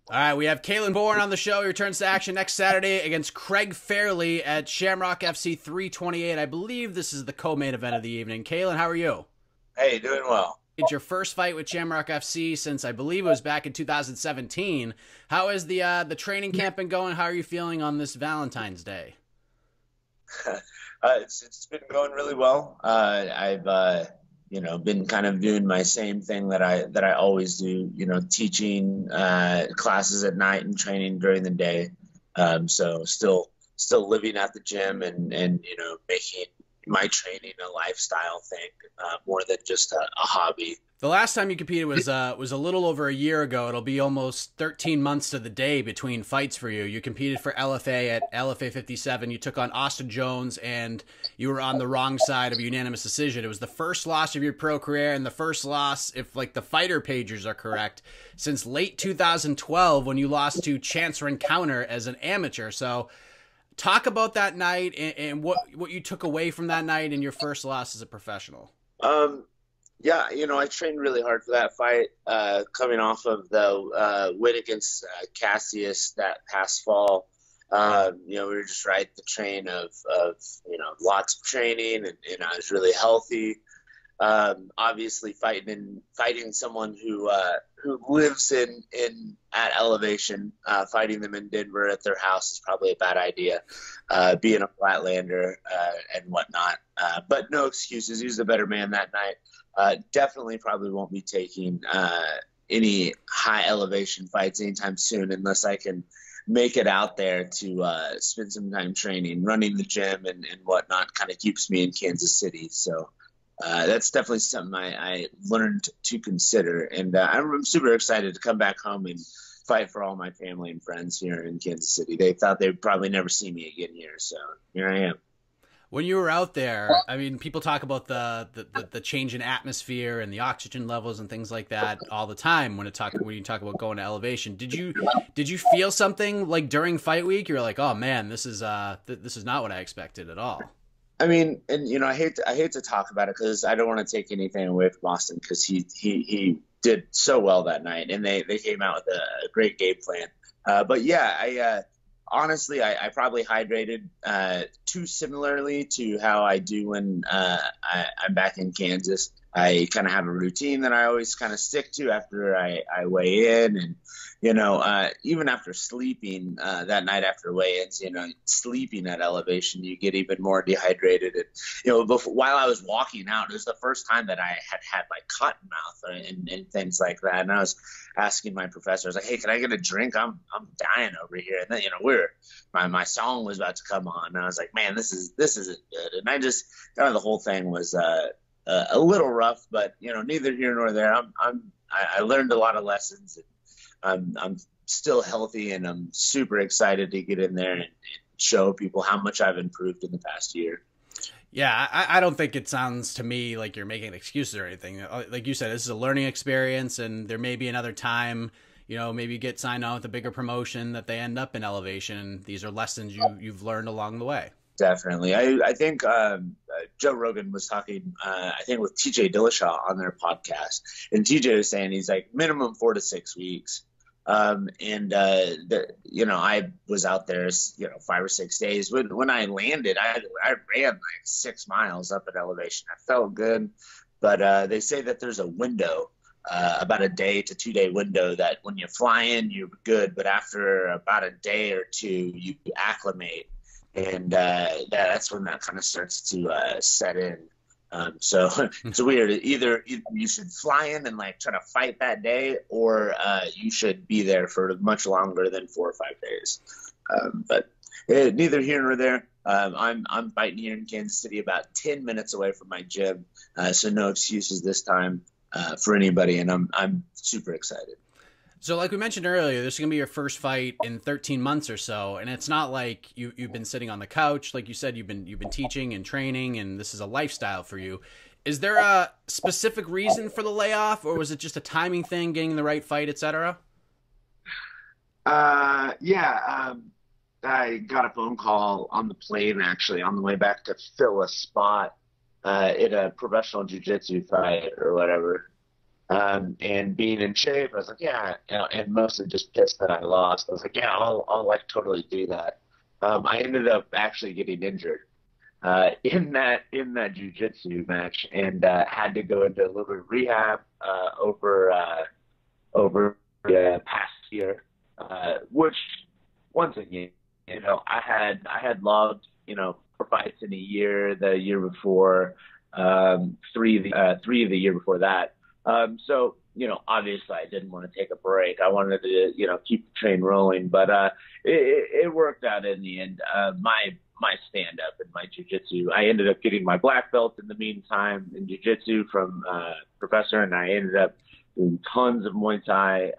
All right, we have Calen Born on the show. He returns to action next Saturday against Craig Fairley at Shamrock FC 328. I believe this is the co-main event of the evening. Calen, how are you? Hey, doing well. It's your first fight with Shamrock FC since I believe it was back in 2017. How is the training camp been going? How are you feeling on this Valentine's Day? It's been going really well. I've been kind of doing my same thing that I always do. Teaching classes at night and training during the day. So still living at the gym and making my training a lifestyle thing more than just a hobby. The last time you competed was a little over a year ago. It'll be almost 13 months to the day between fights for you. You competed for LFA at LFA 57. You took on Austin Jones, and you were on the wrong side of a unanimous decision. It was the first loss of your pro career, and the first loss, if like the fighter pages are correct, since late 2012 when you lost to Chance Rencounter as an amateur. So talk about that night and what you took away from that night and your first loss as a professional. Yeah, I trained really hard for that fight, coming off of the win against Cassius that past fall. We were just right the train of lots of training, and I was really healthy. Obviously, fighting someone who lives in at elevation, fighting them in Denver at their house is probably a bad idea. Being a flatlander and whatnot, but no excuses. He was the better man that night. Definitely probably won't be taking any high elevation fights anytime soon unless I can make it out there to spend some time training, running the gym and whatnot. Kind of keeps me in Kansas City. So that's definitely something I learned to consider. And I'm super excited to come back home and fight for all my family and friends here in Kansas City. They thought they'd probably never see me again here. So here I am. When you were out there, I mean, people talk about the change in atmosphere and the oxygen levels and things like that all the time when you talk about going to elevation. Did you feel something like during fight week? You're like, oh man, this is not what I expected at all. I mean, and I hate to talk about it because I don't want to take anything away from Austin because he did so well that night, and they came out with a great game plan. But yeah, honestly, I probably hydrated too similarly to how I do when I'm back in Kansas. I kind of have a routine that I always kind of stick to after I weigh in. And, even after sleeping that night after weigh-ins, sleeping at elevation, you get even more dehydrated. And, while I was walking out, it was the first time that I had like cotton mouth and things like that. And I was asking my professor, I was like, hey, can I get a drink? I'm dying over here. And then, my song was about to come on. And I was like, man, this isn't good. And I just kind of the whole thing was a little rough, but neither here nor there. I learned a lot of lessons. And I'm still healthy, and I'm super excited to get in there and show people how much I've improved in the past year. Yeah, I don't think it sounds to me like you're making excuses or anything. Like you said, this is a learning experience, and there may be another time, maybe get signed on with a bigger promotion that they end up in elevation. And these are lessons you've learned along the way. Definitely. I think Joe Rogan was talking, I think, with TJ Dillashaw on their podcast. And TJ was saying he's like minimum 4 to 6 weeks. I was out there, 5 or 6 days. When I landed, I ran like 6 miles up at elevation. I felt good. But they say that there's a window, about a day to 2 day window, that when you fly in, you're good. But after about a day or two, you acclimate. And that's when that kind of starts to set in. So it's weird. Either you should fly in and like try to fight that day, or you should be there for much longer than 4 or 5 days. But neither here nor there. I'm fighting here in Kansas City, about 10 minutes away from my gym. So no excuses this time for anybody, and I'm super excited. So like we mentioned earlier, this is going to be your first fight in 13 months or so. And it's not like you've been sitting on the couch. Like you said, you've been teaching and training, and this is a lifestyle for you. Is there a specific reason for the layoff, or was it just a timing thing, getting the right fight, etc.? Yeah. I got a phone call on the plane, actually, on the way back to fill a spot in a professional jiu-jitsu fight or whatever. And being in shape, I was like, yeah, and mostly just pissed that I lost. I was like, yeah, I'll like totally do that. I ended up actually getting injured in that jujitsu match, and had to go into a little bit of rehab over the past year, which once again, I had logged, for fights in a year, the year before, three of the year before that. So, obviously I didn't want to take a break. I wanted to, keep the train rolling, but it worked out in the end. My stand up and my jujitsu, I ended up getting my black belt in the meantime in jujitsu from professor, and I ended up doing tons of Muay Thai.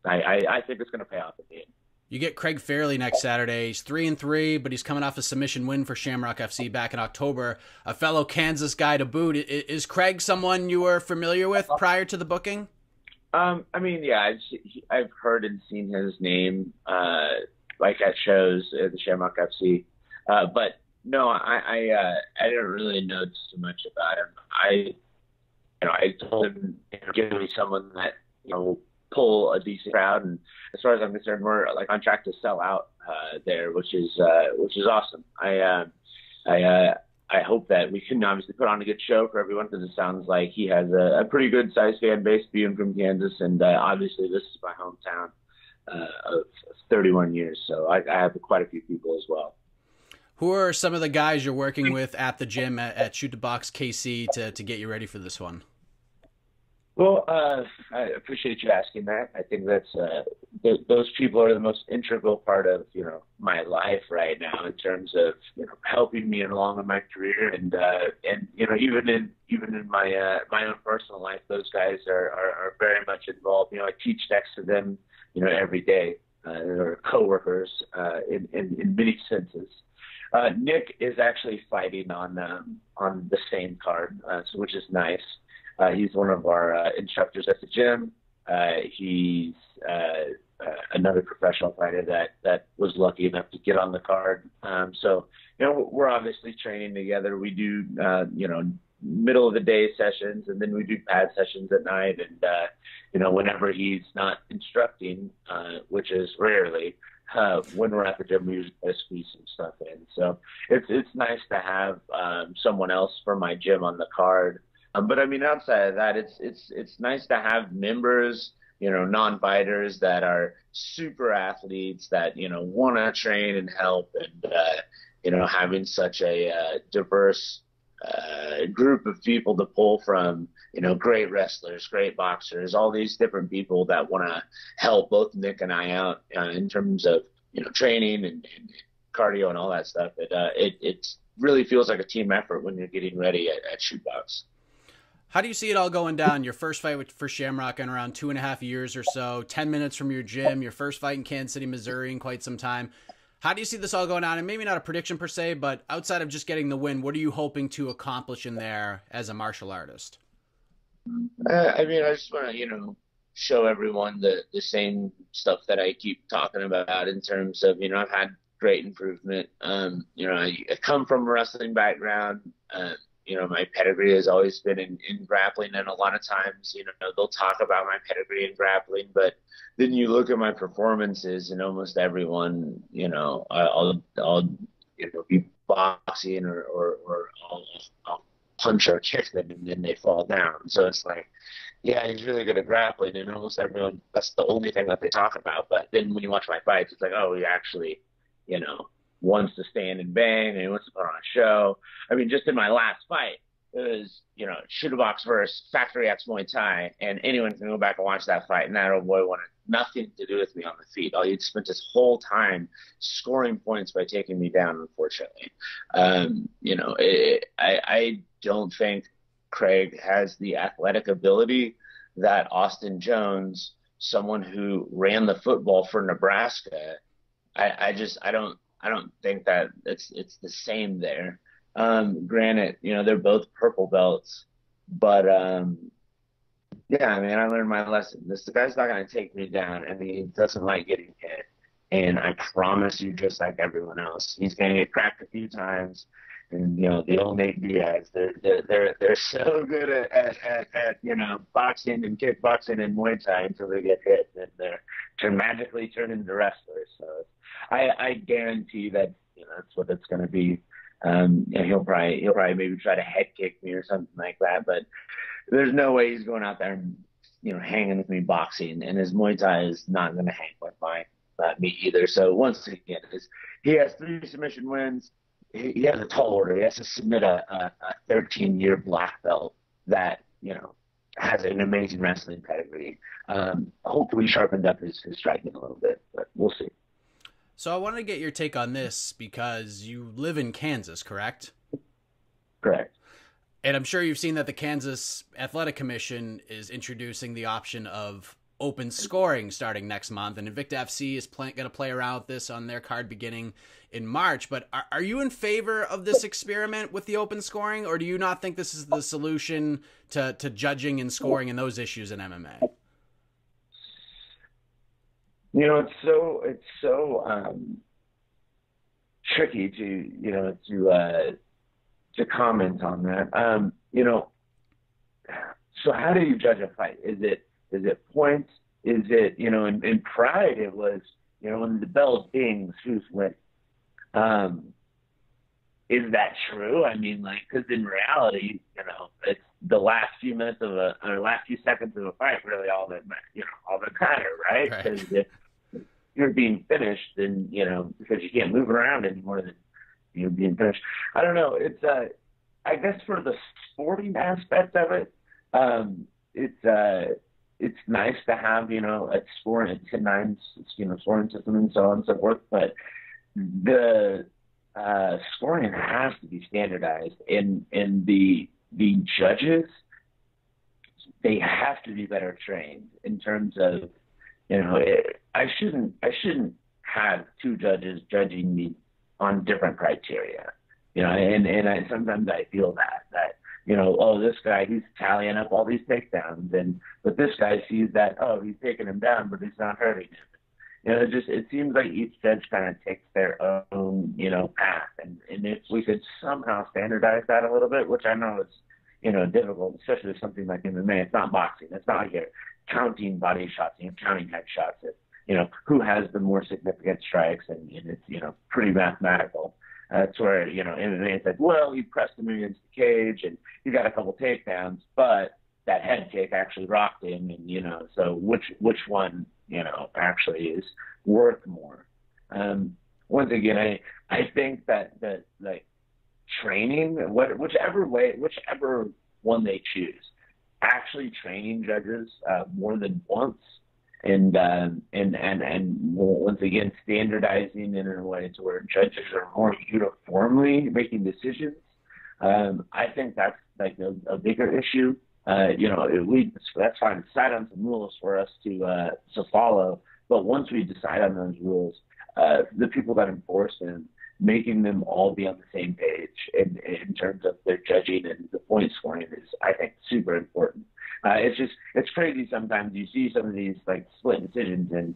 I think it's going to pay off at the end. You get Craig Fairley next Saturday. He's 3-3, but he's coming off a submission win for Shamrock FC back in October. A fellow Kansas guy to boot. Is Craig someone you were familiar with prior to the booking? I mean, yeah, I've heard and seen his name, like at shows at the Shamrock FC, but no, I didn't really know too much about him. I told him, give me someone that pull a decent crowd, and as far as I'm concerned, we're like on track to sell out there, which is awesome. I hope that we can obviously put on a good show for everyone, because it sounds like he has a pretty good sized fan base being from Kansas, and obviously this is my hometown of 31 years, so I have quite a few people as well. Who are some of the guys you're working with at the gym at Shoot the Box KC to get you ready for this one? Well, I appreciate you asking that. I think that's those people are the most integral part of my life right now, in terms of helping me along in my career, and even in my own personal life, those guys are very much involved. I teach next to them every day. They're coworkers in many senses. Nick is actually fighting on the same card, which is nice. He's one of our instructors at the gym. He's another professional fighter that was lucky enough to get on the card. So, we're obviously training together. We do, middle of the day sessions, and then we do pad sessions at night. And, whenever he's not instructing, which is rarely, when we're at the gym, we usually try to squeeze some stuff in. So it's nice to have someone else for my gym on the card. But I mean, outside of that, it's nice to have members, non-fighters that are super athletes that want to train and help, and having such a diverse group of people to pull from, great wrestlers, great boxers, all these different people that want to help both Nick and I out in terms of training and cardio and all that stuff. It really feels like a team effort when you're getting ready at Shootbox. How do you see it all going down? Your first fight for Shamrock in around 2.5 years or so, 10 minutes from your gym, your first fight in Kansas City, Missouri in quite some time. How do you see this all going on? And maybe not a prediction per se, but outside of just getting the win, what are you hoping to accomplish in there as a martial artist? I mean, I just want to, show everyone the same stuff that I keep talking about, in terms of, I've had great improvement. I come from a wrestling background. My pedigree has always been in grappling, and a lot of times, they'll talk about my pedigree in grappling, but then you look at my performances, and almost everyone, I'll be boxing, or I'll punch or kick them, and then they fall down. So it's like, yeah, he's really good at grappling, and almost everyone, that's the only thing that they talk about. But then when you watch my fights, it's like, oh, he actually, wants to stand and bang, and he wants to put on a show. I mean, just in my last fight, it was, Shoot a Box versus Factory X Muay Thai, and anyone can go back and watch that fight, and that old boy wanted nothing to do with me on the feet. He'd spent his whole time scoring points by taking me down, unfortunately. I don't think Craig has the athletic ability that Austin Jones, someone who ran the football for Nebraska, I don't think that it's the same there. Granted, they're both purple belts, but yeah, I mean, I learned my lesson. The guy's not going to take me down, and he doesn't like getting hit. And I promise you, just like everyone else, he's going to get cracked a few times. And the old Nate Diaz, they're so good at boxing and kickboxing and Muay Thai until they get hit, and they're magically turn into wrestlers. So I guarantee that that's what it's going to be. He'll probably maybe try to head kick me or something like that, but there's no way he's going out there and hanging with me boxing, and his Muay Thai is not going to hang with me either. So once again, he has 3 submission wins. He has a tall order. He has to submit a 13-year black belt that has an amazing wrestling pedigree. Hopefully sharpened up his striking a little bit, but we'll see. So I wanted to get your take on this because you live in Kansas, correct? Correct. And I'm sure you've seen that the Kansas Athletic Commission is introducing the option of open scoring starting next month, and Invicta FC is going to play around with this on their card beginning in March. But are you in favor of this experiment with the open scoring, or do you not think this is the solution to judging and scoring and those issues in MMA? It's so tricky to comment on that. So how do you judge a fight? Is it points? Is it, in Pride, it was, when the bell dings, who's winning? Is that true? I mean, because in reality, it's the last few minutes or last few seconds of a fight really all that matter, right? Because if you're being finished, then, because you can't move around anymore, then you're being finished. I don't know. It's, I guess for the sporting aspect of it, it's nice to have, a scoring, a 10-9, scoring system and so on and so forth, but the scoring has to be standardized, and the judges, they have to be better trained in terms of, I shouldn't have 2 judges judging me on different criteria, and sometimes I feel that this guy, he's tallying up all these takedowns, but this guy sees that, he's taking him down, but he's not hurting him. It seems like each judge kind of takes their own, path. And if we could somehow standardize that a little bit, which I know is, difficult, especially with something like MMA. It's not boxing. It's not like you're counting body shots, counting headshots. It's, who has the more significant strikes, and it's, pretty mathematical. That's where, MMA is like, well, you pressed him against the cage and you got a couple takedowns, but that head kick actually rocked him. And, so which one, actually is worth more. Once again, I think that like training, whichever one they choose, actually training judges more than once, and once again standardizing in a way to where judges are more uniformly making decisions. I think that's like a bigger issue. That's fine. Decide on some rules for us to follow. But once we decide on those rules, the people that enforce them, making them all be on the same page in terms of their judging and the point scoring is, I think, super important. It's crazy sometimes. You see some of these like split decisions, and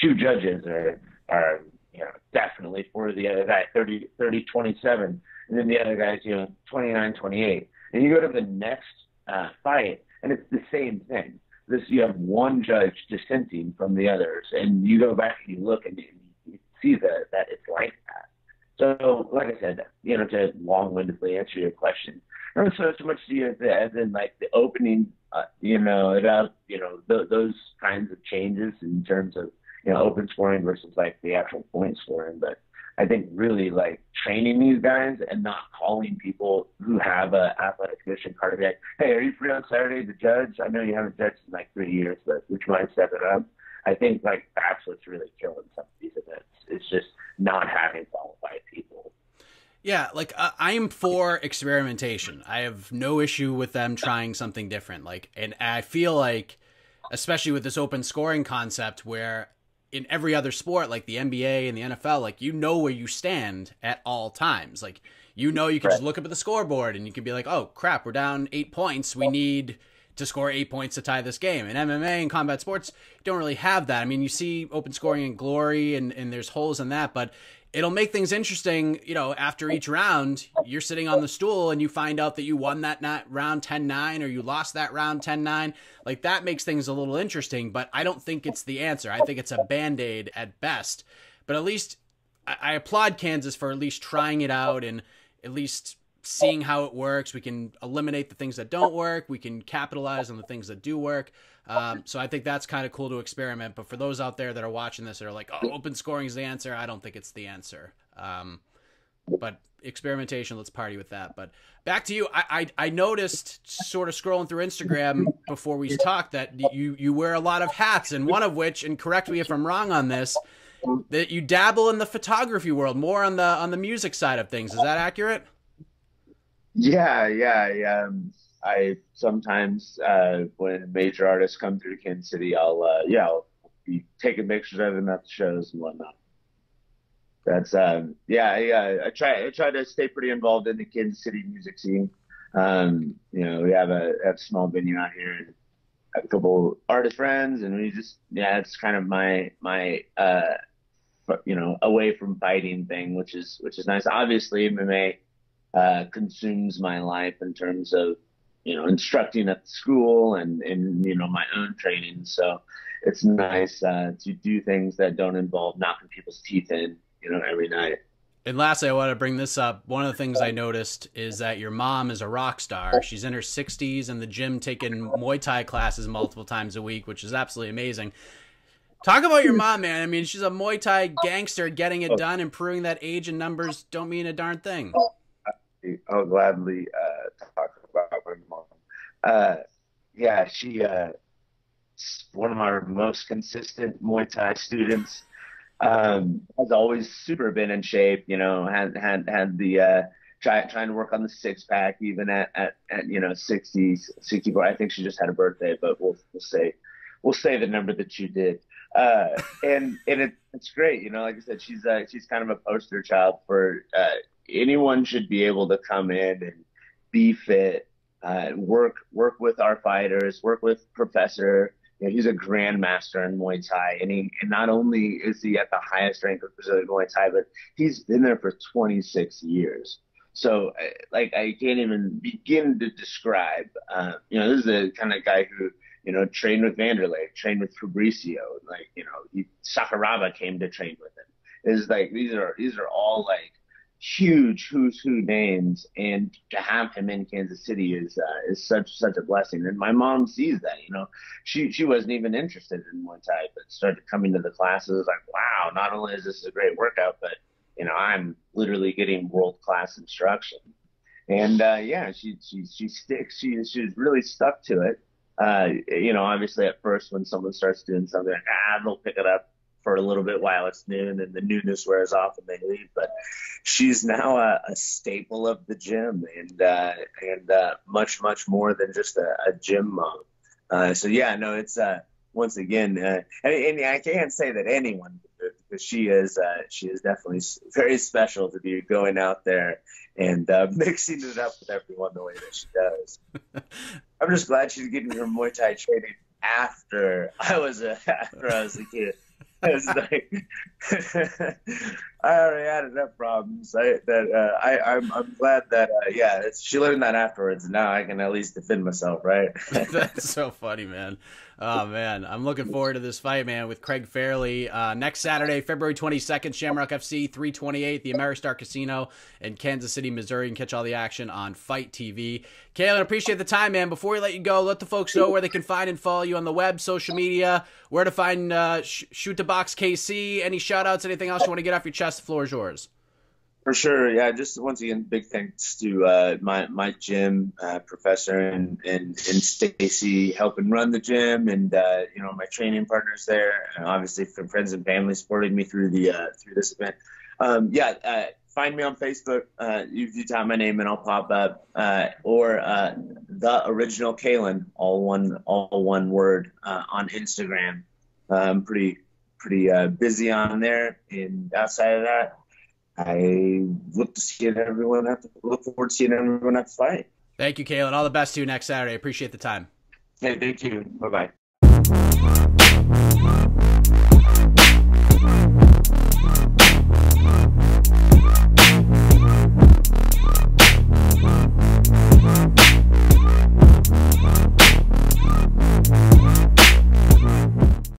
2 judges are definitely for the other guy 30-27, and then the other guy's 29-28, and you go to the next fight, and it's the same thing. You have one judge dissenting from the others, and you go back and you look and you see that it's like that. So, like I said, to long-windedly answer your question, I don't so much see it as in like the opening, those kinds of changes in terms of open scoring versus like the actual point scoring, but I think really like training these guys and not calling people who have a athletic commission card to be like, hey, are you free on Saturday to judge? I know you haven't judged in like 3 years, but would you mind stepping up? I think like that's what's really killing some of these events. It's just not having qualified people. Yeah, like I'm for experimentation. I have no issue with them trying something different. Like, and I feel like, especially with this open scoring concept, where in every other sport, like the NBA and the NFL, like, where you stand at all times. Like, you can just look up at the scoreboard and you can be like, oh crap, we're down 8 points. We need to score 8 points to tie this game. In MMA and combat sports, you don't really have that. I mean, you see open scoring in Glory and there's holes in that, but it'll make things interesting. You know, after each round, you're sitting on the stool and you find out that you won that round 10-9 or you lost that round 10-9. Like, that makes things a little interesting, but I don't think it's the answer. I think it's a Band-Aid at best. But at least I applaud Kansas for at least trying it out and at least seeing how it works. We can eliminate the things that don't work. We can capitalize on the things that do work. So I think that's kind of cool to experiment. But for those out there that are watching this that are like, oh, open scoring is the answer, I don't think it's the answer. But experimentation, let's party with that. But back to you. I noticed, sort of scrolling through Instagram before we talked, that you wear a lot of hats, and one of which, and correct me if I'm wrong on this, that you dabble in the photography world, more on the music side of things. Is that accurate? Yeah. I sometimes, when major artists come through Kansas City, I'll be taking pictures of them at the shows and whatnot. That's, I try to stay pretty involved in the Kansas City music scene. You know, we have a small venue out here and have a couple artist friends, and we just, it's kind of my away from fighting thing, which is nice. Obviously, MMA consumes my life in terms of, instructing at the school and my own training. So it's nice to do things that don't involve knocking people's teeth in, every night. And lastly, I want to bring this up. One of the things I noticed is that your mom is a rock star. She's in her 60s in the gym taking Muay Thai classes multiple times a week, which is absolutely amazing. Talk about your mom, man. I mean, she's a Muay Thai gangster getting it done and proving that age and numbers don't mean a darn thing. I'll gladly talk about my mom. She one of our most consistent Muay Thai students. Has always super been in shape, had the trying to work on the 6-pack even at 60, 64. I think she just had a birthday, but we'll say the number that you did. And it's great, like I said, she's kind of a poster child for anyone should be able to come in and be fit, work with our fighters, work with Professor. He's a grandmaster in Muay Thai, and not only is he at the highest rank of Brazilian Muay Thai, but he's been there for 26 years. So, I can't even begin to describe. This is the kind of guy who, trained with Vanderlei, trained with Fabricio, Sakuraba came to train with him. It's like these are all huge who's who names, and to have him in Kansas City is such a blessing. And my mom sees that, she wasn't even interested in Muay Thai, but started coming to the classes like, wow, not only is this a great workout, but I'm literally getting world-class instruction. And she's really stuck to it. Obviously at first when someone starts doing something, they'll pick it up for a little bit while it's noon, and the newness wears off and they leave. But she's now a staple of the gym, and much more than just a gym mom. It's once again, and I can't say that anyone, because she is definitely very special to be going out there and mixing it up with everyone the way that she does. I'm just glad she's getting her Muay Thai training after I was a kid. It's like I already had enough problems. I'm glad that she learned that afterwards. Now I can at least defend myself, right? That's so funny, man. Oh man, I'm looking forward to this fight, man, with Craig Fairley next Saturday, February 22nd, Shamrock FC, 328, the Ameristar Casino in Kansas City, Missouri. You can catch all the action on Fight TV. Calen, appreciate the time, man. Before we let you go, let the folks know where they can find and follow you on the web, social media, where to find Shoot the Box KC, any shout outs, anything else you want to get off your chest. The floor is yours. For sure. Yeah. Just once again, big thanks to my gym professor and Stacy helping run the gym, and my training partners there, and obviously from friends and family supporting me through this event. Find me on Facebook. You type my name and I'll pop up, or the original Calen, all one word, on Instagram. I'm pretty busy on there, and outside of that, I look forward to seeing everyone at the fight. Thank you, Calen. All the best to you next Saturday. Appreciate the time. Hey, thank you. Bye-bye.